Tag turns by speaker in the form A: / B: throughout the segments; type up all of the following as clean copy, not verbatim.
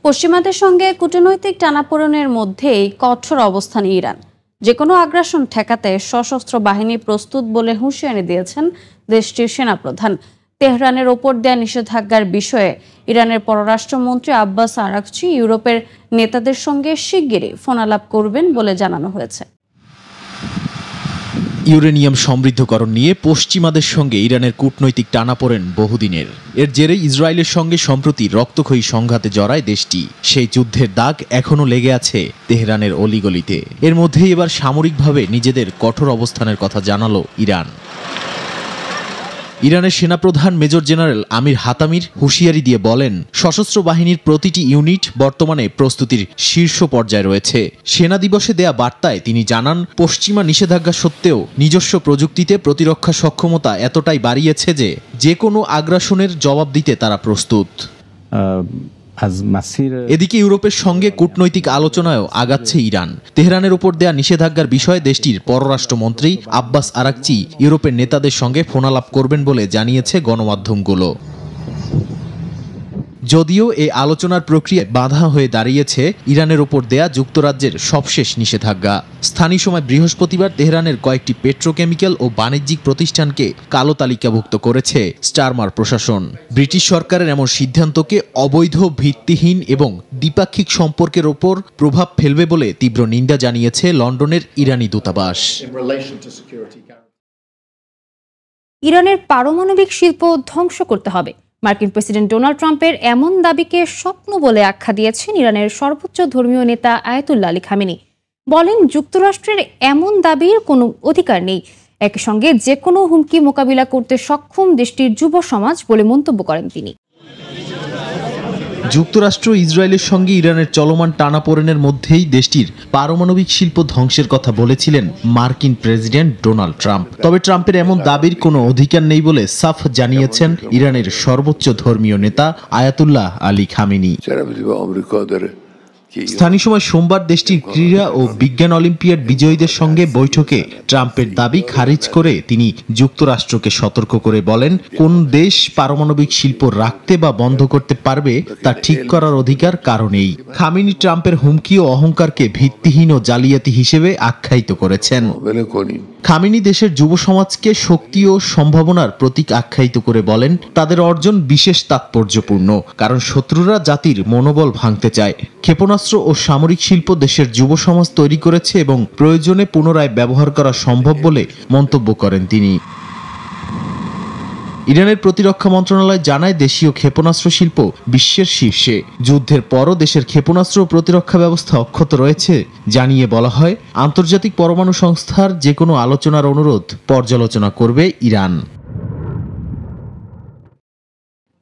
A: পশ্চিমাদের সঙ্গে কূটনৈতিক টানাপোড়েনের মধ্যেই কঠোর অবস্থানে ইরান। যে কোনো আগ্রাসন ঠেকাতে সশস্ত্র বাহিনী প্রস্তুত বলে হুঁশিয়ারি দিয়েছেন দেশটির সেনাপ্রধান। তেহরানের ওপর দেয়া নিষেধাজ্ঞার বিষয়ে ইরানের পররাষ্ট্রমন্ত্রী আব্বাস আরাকচি ইউরোপের নেতাদের সঙ্গে শিগগিরই ফোনালাপ করবেন বলে জানানো হয়েছে।
B: ইউরেনিয়াম সমৃদ্ধকরণ নিয়ে পশ্চিমাদের সঙ্গে ইরানের কূটনৈতিক টানাপোড়েন বহুদিনের। এর জেরে ইসরায়েলের সঙ্গে সম্প্রতি রক্তক্ষয়ী সংঘাতে জড়ায় দেশটি। সেই যুদ্ধের দাগ এখনও লেগে আছে তেহরানের অলিগলিতে। এর মধ্যেই এবার সামরিকভাবে নিজেদের কঠোর অবস্থানের কথা জানালো ইরান। ইরানের সেনাপ্রধান মেজর জেনারেল আমির হাতামির হুঁশিয়ারি দিয়ে বলেন, সশস্ত্র বাহিনীর প্রতিটি ইউনিট বর্তমানে প্রস্তুতির শীর্ষ পর্যায়ে রয়েছে। সেনা দিবসে দেয়া বার্তায় তিনি জানান, পশ্চিমা নিষেধাজ্ঞা সত্ত্বেও নিজস্ব প্রযুক্তিতে প্রতিরক্ষা সক্ষমতা এতটাই বাড়িয়েছে যে কোনো আগ্রাসনের জবাব দিতে তারা প্রস্তুত। এদিকে ইউরোপের সঙ্গে কূটনৈতিক আলোচনায়ও আগাচ্ছে ইরান। তেহরানের উপর দেয়া নিষেধাজ্ঞার বিষয়ে দেশটির পররাষ্ট্রমন্ত্রী আব্বাস আরাকচি ইউরোপের নেতাদের সঙ্গে ফোনালাপ করবেন বলে জানিয়েছে গণমাধ্যমগুলো। যদিও এই আলোচনার প্রক্রিয়ায় বাধা হয়ে দাঁড়িয়েছে ইরানের ওপর দেয়া যুক্তরাজ্যের সবশেষ নিষেধাজ্ঞা। স্থানীয় সময় বৃহস্পতিবার তেহরানের কয়েকটি পেট্রোকেমিক্যাল ও বাণিজ্যিক প্রতিষ্ঠানকে কালো তালিকাভুক্ত করেছে স্টারমার প্রশাসন। ব্রিটিশ সরকারের এমন সিদ্ধান্তকে অবৈধ, ভিত্তিহীন এবং দ্বিপাক্ষিক সম্পর্কের ওপর প্রভাব ফেলবে বলে তীব্র নিন্দা জানিয়েছে লন্ডনের ইরানি দূতাবাস।
A: ইরানের পারমাণবিক শিল্প ধ্বংস করতে হবে। মার্কিন প্রেসিডেন্ট ডোনাল্ড ট্রাম্পের এমন দাবিকে স্বপ্ন বলে আখ্যা দিয়েছেন ইরানের সর্বোচ্চ ধর্মীয় নেতা আয়াতুল্লাহ আলী খামেনি। বলেন, যুক্তরাষ্ট্রের এমন দাবির কোনো অধিকার নেই। একই সঙ্গে যে কোনো হুমকি মোকাবিলা করতে সক্ষম দেশটির যুব সমাজ বলে মন্তব্য করেন তিনি।
B: যুক্তরাষ্ট্র ইসরায়েলের সঙ্গে ইরানের চলমান টানাপোড়েনের মধ্যেই দেশটির পারমাণবিক শিল্প ধ্বংসের কথা বলেছিলেন মার্কিন প্রেসিডেন্ট ডোনাল্ড ট্রাম্প। তবে ট্রাম্পের এমন দাবির কোনো অধিকার নেই বলে সাফ জানিয়েছেন ইরানের সর্বোচ্চ ধর্মীয় নেতা আয়াতুল্লাহ আলী খামেনি। স্থানীয় সময় সোমবার দেশটির ক্রীড়া ও বিজ্ঞান অলিম্পিয়াড বিজয়ীদের সঙ্গে বৈঠকে ট্রাম্পের দাবি খারিজ করে তিনি যুক্তরাষ্ট্রকে সতর্ক করে বলেন, কোন দেশ পারমাণবিক শিল্প রাখতে বা বন্ধ করতে পারবে তা ঠিক করার অধিকার কারো নেই। খামেনি ট্রাম্পের হুমকি ও অহংকারকে ভিত্তিহীন ও জালিয়াতি হিসেবে আখ্যায়িত করেছেন। খামেনি দেশের যুব সমাজকে শক্তি ও সম্ভাবনার প্রতীক আখ্যায়িত করে বলেন, তাদের অর্জন বিশেষ তাৎপর্যপূর্ণ, কারণ শত্রুরা জাতির মনোবল ভাঙতে চায়। ক্ষেপণাস্ত্র ও সামরিক শিল্প দেশের যুব সমাজ তৈরি করেছে এবং প্রয়োজনে পুনরায় ব্যবহার করা সম্ভব বলে মন্তব্য করেন তিনি। ইরানের প্রতিরক্ষা মন্ত্রণালয় জানায়, দেশীয় ক্ষেপণাস্ত্র শিল্প বিশ্বের শীর্ষে। যুদ্ধের পরও দেশের ক্ষেপণাস্ত্র ও প্রতিরক্ষা ব্যবস্থা অক্ষত রয়েছে জানিয়ে বলা হয়, আন্তর্জাতিক পরমাণু সংস্থার যে কোনো আলোচনার অনুরোধ পর্যালোচনা করবে ইরান।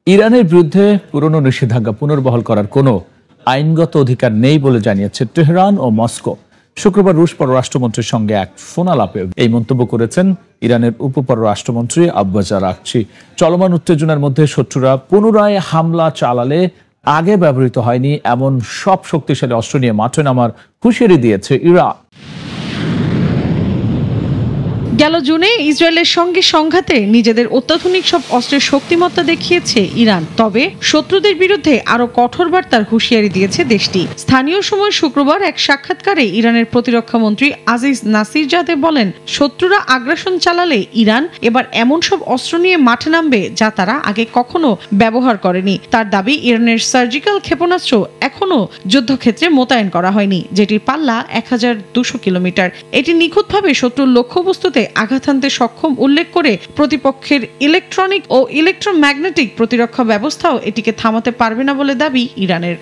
C: ইরানের বিরুদ্ধে পুরনো নিষেধাজ্ঞা পুনর্বহাল করার কোনো আইনগত অধিকার নেই বলে জানিয়েছে তেহরান ও মস্কো। শুক্রবার রুশ পররাষ্ট্রমন্ত্রীর সঙ্গে এক ফোনালাপে এই মন্তব্য করেছেন ইরানের উপপররাষ্ট্রমন্ত্রী আব্বাস আরাকচি। চলমান উত্তেজনার মধ্যে শত্রুরা পুনরায় হামলা চালালে আগে ব্যবহৃত হয়নি এমন সব শক্তিশালী অস্ত্র নিয়ে মাঠে নামার হুঁশিয়ারি দিয়েছে ইরান।
D: গেল জুনে ইসরায়েলের সঙ্গে সংঘাতে নিজেদের অত্যাধুনিক সব অস্ত্রের শক্তিমত্তা দেখিয়েছে ইরান। তবে শত্রুদের বিরুদ্ধে আরো কঠোর বার্তার হুঁশিয়ারি দিয়েছে দেশটি। স্থানীয় সময় শুক্রবার এক সাক্ষাৎকারে ইরানের প্রতিরক্ষা মন্ত্রী আজিজ নাসিরজাদে বলেন, শত্রুরা আগ্রাসন চালালে ইরান এবার এমন সব অস্ত্র নিয়ে মাঠে নামবে যা তারা আগে কখনো ব্যবহার করেনি। তার দাবি, ইরানের সার্জিক্যাল ক্ষেপণাস্ত্র এখনো যুদ্ধক্ষেত্রে মোতায়েন করা হয়নি, যেটির পাল্লা 1200 কিলোমিটার। এটি নিখুঁতভাবে শত্রুর লক্ষ্যবস্তুতে আঘাত হানতে সক্ষম উল্লেখ করে প্রতিপক্ষের ইলেকট্রনিক ও ইলেকট্রোম্যাগনেটিক প্রতিরক্ষা ব্যবস্থাও এটিকে থামাতে পারবে না বলে দাবি ইরানের।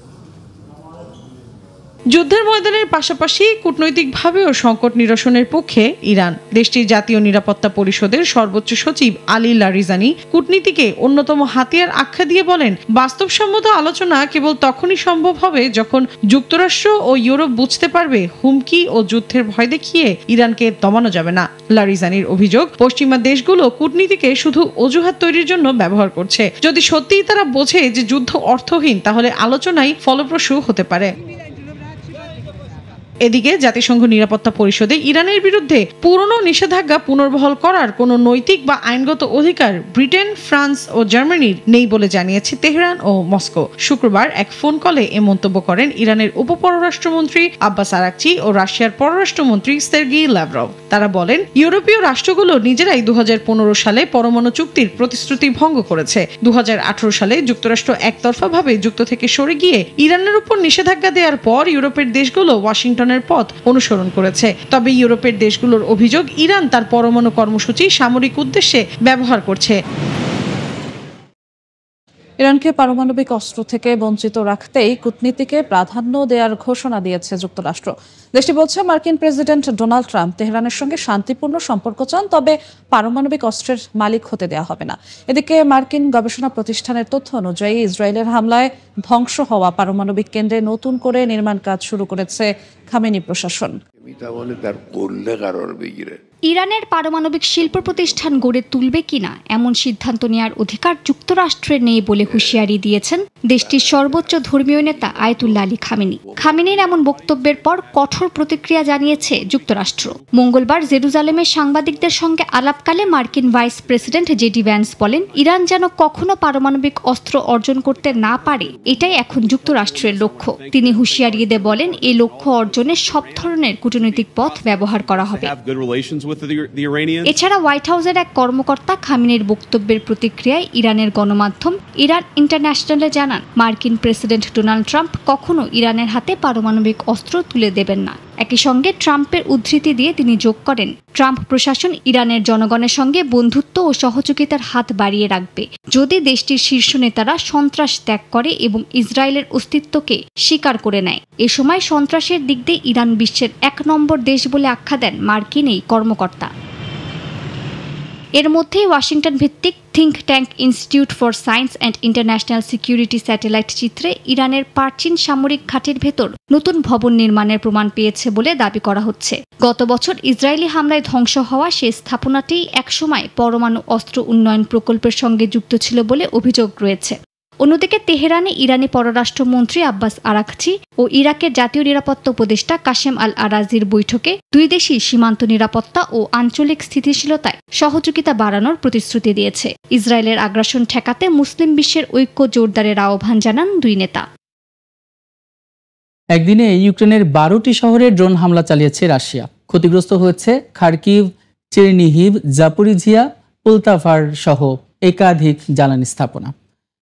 D: যুদ্ধের ময়দানের পাশাপাশি কূটনৈতিকভাবেও সংকট নিরসনের পক্ষে ইরান। দেশটির জাতীয় নিরাপত্তা পরিষদের সর্বোচ্চ সচিব আলী লারিজানি কূটনীতিকে অন্যতম হাতিয়ার আখ্যা দিয়ে বলেন, বাস্তবসম্মত আলোচনা কেবল তখনই সম্ভব হবে যখন যুক্তরাষ্ট্র ও ইউরোপ বুঝতে পারবে হুমকি ও যুদ্ধের ভয় দেখিয়ে ইরানকে দমানো যাবে না। লারিজানির অভিযোগ, পশ্চিমা দেশগুলো কূটনীতিকে শুধু অজুহাত তৈরির জন্য ব্যবহার করছে। যদি সত্যিই তারা বোঝে যে যুদ্ধ অর্থহীন, তাহলে আলোচনাই ফলপ্রসূ হতে পারে। এদিকে জাতিসংঘ নিরাপত্তা পরিষদে ইরানের বিরুদ্ধে পুরনো নিষেধাজ্ঞা পুনর্বহাল করার কোনো নৈতিক বা আইনগত অধিকার ব্রিটেন, ফ্রান্স ও জার্মানির নেই বলে জানিয়েছে তেহরান ও মস্কো। শুক্রবার এক ফোন কলে এ মন্তব্য করেন ইরানের উপপররাষ্ট্রমন্ত্রী আব্বাস আরাকচি ও রাশিয়ার পররাষ্ট্রমন্ত্রী সের্গেই ল্যাভরভ। তারা বলেন, ইউরোপীয় রাষ্ট্রগুলো নিজেরাই 2015 সালে পরমাণু চুক্তির প্রতিশ্রুতি ভঙ্গ করেছে। 2018 সালে যুক্তরাষ্ট্র একতরফাভাবে যুক্ত থেকে সরে গিয়ে ইরানের উপর নিষেধাজ্ঞা দেওয়ার পর ইউরোপের দেশগুলো ওয়াশিংটনের পথ অনুসরণ করেছে। তবে ইউরোপের দেশগুলোর অভিযোগ, ইরান তার পরমাণু কর্মসূচি সামরিক উদ্দেশ্যে ব্যবহার করছে।
E: ইরানকে পারমাণবিক অস্ত্র থেকে বঞ্চিত রাখতেই কূটনীতিকে প্রাধান্য দেওয়ার ঘোষণা দিয়েছে যুক্তরাষ্ট্র। দেশটি বলছে, মার্কিন প্রেসিডেন্ট ডোনাল্ড ট্রাম্প তেহরানের সঙ্গে শান্তিপূর্ণ সম্পর্ক চান, তবে পারমাণবিক অস্ত্রের মালিক হতে দেওয়া হবে না। এদিকে মার্কিন গবেষণা প্রতিষ্ঠানের তথ্য অনুযায়ী ইসরায়েলের হামলায় ধ্বংস হওয়া পারমাণবিক কেন্দ্রে নতুন করে নির্মাণ কাজ শুরু করেছে খামেনি প্রশাসন।
F: ইরানের পারমাণবিক শিল্প প্রতিষ্ঠান গড়ে তুলবে কিনা এমন সিদ্ধান্ত নেওয়ার অধিকার যুক্তরাষ্ট্রের নেই বলে হুঁশিয়ারি দিয়েছেন দেশটির সর্বোচ্চ ধর্মীয় নেতা আয়াতুল্লাহ আলী খামেনি। খামেনির এমন বক্তব্যের পর কঠোর প্রতিক্রিয়া জানিয়েছে যুক্তরাষ্ট্র। মঙ্গলবার জেরুজালেমে সাংবাদিকদের সঙ্গে আলাপকালে মার্কিন ভাইস প্রেসিডেন্ট জেডি ভ্যান্স বলেন, ইরান যেন কখনো পারমাণবিক অস্ত্র অর্জন করতে না পারে, এটাই এখন যুক্তরাষ্ট্রের লক্ষ্য। তিনি হুঁশিয়ারি দিয়ে বলেন, এই লক্ষ্য অর্জনে সব ধরনের কূটনৈতিক পথ ব্যবহার করা হবে। এছাড়া হোয়াইট হাউসের এক কর্মকর্তা খামেনির বক্তব্যের প্রতিক্রিয়ায় ইরানের গণমাধ্যম ইরান ইন্টারন্যাশনালে জানান, মার্কিন প্রেসিডেন্ট ডোনাল্ড ট্রাম্প কখনো ইরানের হাতে পারমাণবিক অস্ত্র তুলে দেবেন না। একই সঙ্গে ট্রাম্পের উদ্ধৃতি দিয়ে তিনি যোগ করেন, ট্রাম্প প্রশাসন ইরানের জনগণের সঙ্গে বন্ধুত্ব ও সহযোগিতার হাত বাড়িয়ে রাখবে যদি দেশটির শীর্ষ নেতারা সন্ত্রাস ত্যাগ করে এবং ইসরায়েলের অস্তিত্বকে স্বীকার করে নেয়। এ সময় সন্ত্রাসের দিক দিয়ে ইরান বিশ্বের 1 নম্বর দেশ বলে আখ্যা দেন মার্কিন এই কর্মকর্তা। এর মধ্যেই ওয়াশিংটন ভিত্তিক think tank institute for science and international security satellite চিত্রে ইরানের প্রাচীন সামরিক ঘাঁটির ভেতর নতুন ভবন নির্মাণের প্রমাণ পেয়েছে বলে দাবি করা হচ্ছে। গত বছর ইসরায়েলি হামলায় ধ্বংস হওয়া সেই স্থাপনাটি একসময় পরমাণু অস্ত্র উন্নয়ন প্রকল্পের সঙ্গে যুক্ত ছিল বলে অভিযোগ রয়েছে। অন্যদিকে তেহরানে ইরানি পররাষ্ট্রমন্ত্রী আব্বাস আরাকচি ও ইরাকের জাতীয় নিরাপত্তা উপদেষ্টা কাশেম আল আরাজির বৈঠকে দুই দেশই সীমান্ত নিরাপত্তা ও আঞ্চলিক স্থিতিশীলতায় সহযোগিতা বাড়ানোর প্রতিশ্রুতি দিয়েছে। ইসরায়েলের আগ্রাসন ঠেকাতে মুসলিম বিশ্বের ঐক্য জোরদারের আহ্বান জানান দুই নেতা।
G: একদিনে ইউক্রেনের 12টি শহরে ড্রোন হামলা চালিয়েছে রাশিয়া। ক্ষতিগ্রস্ত হয়েছে খার্কিভ, চেরনিহিভ, জাপোরিঝিয়া, পোলতাভার সহ একাধিক জ্বালানি স্থাপনা।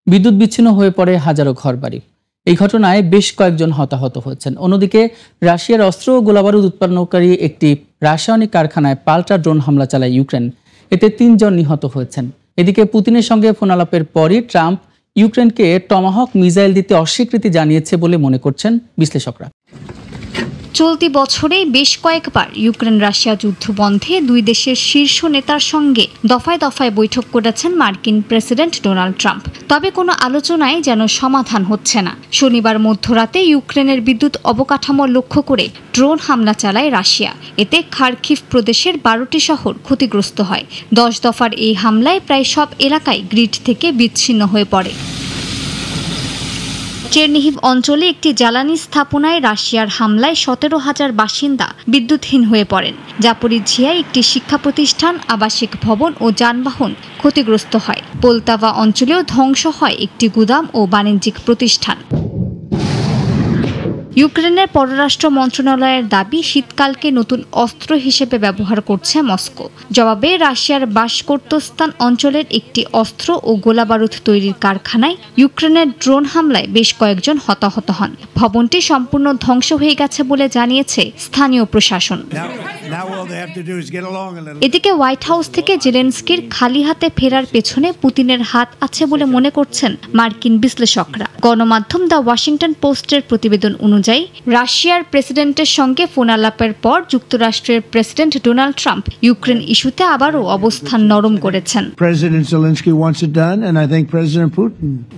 G: বিদ্যুৎ বিচ্ছিন্ন হয়ে পড়ে হাজারো ঘরবাড়ি। এই ঘটনায় বেশ কয়েকজন হতাহত হয়েছেন। অন্যদিকে রাশিয়ার অস্ত্র ও গোলাবারুদ উৎপন্নকারী একটি রাসায়নিক কারখানায় পাল্টা ড্রোন হামলা চালায় ইউক্রেন। এতে 3 জন নিহত হয়েছেন। এদিকে পুতিনের সঙ্গে ফোনালাপের পরই ট্রাম্প ইউক্রেনকে টমাহক মিসাইল দিতে অস্বীকৃতি জানিয়েছে বলে মনে করছেন বিশ্লেষকরা।
F: চলতি বছরেই বেশ কয়েকবার ইউক্রেন রাশিয়া যুদ্ধ বন্ধে দুই দেশের শীর্ষ নেতার সঙ্গে দফায় দফায় বৈঠক করেছেন মার্কিন প্রেসিডেন্ট ডোনাল্ড ট্রাম্প। তবে কোনো আলোচনায় যেন সমাধান হচ্ছে না। শনিবার মধ্যরাতে ইউক্রেনের বিদ্যুৎ অবকাঠামো লক্ষ্য করে ড্রোন হামলা চালায় রাশিয়া। এতে খার্কিভ প্রদেশের 12টি শহর ক্ষতিগ্রস্ত হয়। 10 দফার এই হামলায় প্রায় সব এলাকায় গ্রিড থেকে বিচ্ছিন্ন হয়ে পড়ে। চেরনিহিভ অঞ্চলে একটি জ্বালানি স্থাপনায় রাশিয়ার হামলায় 17,000 বাসিন্দা বিদ্যুৎহীন হয়ে পড়েন। জাপোরিঝিয়ায় একটি শিক্ষা প্রতিষ্ঠান, আবাসিক ভবন ও যানবাহন ক্ষতিগ্রস্ত হয়। পোলতাভা অঞ্চলেও ধ্বংস হয় একটি গুদাম ও বাণিজ্যিক প্রতিষ্ঠান। ইউক্রেনের পররাষ্ট্র মন্ত্রণালয়ের দাবি, শীতকালকে নতুন অস্ত্র হিসেবে ব্যবহার করছে মস্কো। জবাবে রাশিয়ার বাশকোর্তস্তান অঞ্চলের একটি অস্ত্র ও গোলাবারুদ তৈরির কারখানায় ইউক্রেনের ড্রোন হামলায় বেশ কয়েকজন হতাহত হন। ভবনটি সম্পূর্ণ ধ্বংস হয়ে গেছে বলে জানিয়েছে স্থানীয় প্রশাসন। এদিকে হোয়াইট হাউস থেকে জেলেনস্কির খালি হাতে ফেরার পেছনে পুতিনের হাত আছে বলে মনে করছেন মার্কিন বিশ্লেষকরা। গণমাধ্যম দ্য ওয়াশিংটন পোস্টের প্রতিবেদন অনুযায়ী রাশিয়ার প্রেসিডেন্টের সঙ্গে ফোন আলাপের পর যুক্তরাষ্ট্রের প্রেসিডেন্ট ডোনাল্ড ট্রাম্প ইউক্রেন ইস্যুতে আবারও অবস্থান নরম করেছেন।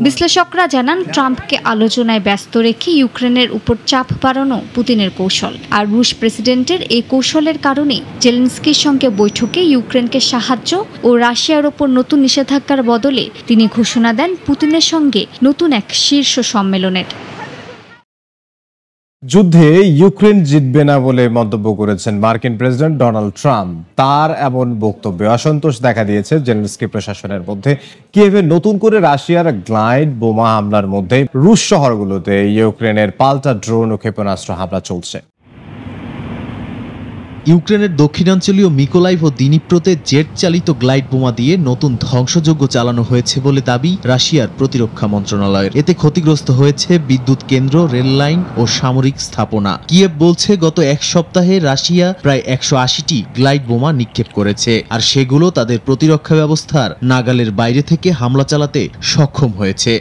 F: বিশ্লেষকরা জানান, ট্রাম্পকে আলোচনায় ব্যস্ত রেখে ইউক্রেনের উপর চাপ বাড়ানো পুতিনের কৌশল। আর রুশ প্রেসিডেন্টের এই কৌশলের কারণে জেলেনস্কির সঙ্গে বৈঠকে ইউক্রেনকে সাহায্য ও রাশিয়ার ওপর নতুন নিষেধাজ্ঞার বদলে তিনি ঘোষণা দেন পুতিনের সঙ্গে নতুন এক শীর্ষ সম্মেলনের।
H: যুদ্ধে ইউক্রেন জিতবে না বলে মন্তব্য করেছেন মার্কিন প্রেসিডেন্ট ডোনাল্ড ট্রাম্প। তার এমন বক্তব্যে অসন্তোষ দেখা দিয়েছে জেলেনস্কি প্রশাসনের মধ্যে। কিয়েভে নতুন করে রাশিয়ার গ্লাইড বোমা হামলার মধ্যে রুশ শহরগুলোতে ইউক্রেনের পাল্টা ড্রোন ও ক্ষেপণাস্ত্র হামলা চলছে।
B: ইউক্রেনের দক্ষিণাঞ্চলীয় মিকোলাইভ ও দিনিপ্রোতে জেট চালিত গ্লাইড বোমা দিয়ে নতুন ধ্বংসযজ্ঞ চালানো হয়েছে বলে দাবি রাশিয়ার প্রতিরক্ষা মন্ত্রণালয়ের। এতে ক্ষতিগ্রস্ত হয়েছে বিদ্যুৎ কেন্দ্র, রেল লাইন ও সামরিক স্থাপনা। কিয়েভ বলছে গত এক সপ্তাহে রাশিয়া প্রায় 180টি গ্লাইড বোমা নিক্ষেপ করেছে, আর সেগুলো তাদের প্রতিরক্ষা ব্যবস্থার নাগালের বাইরে থেকে হামলা চালাতে সক্ষম হয়েছে।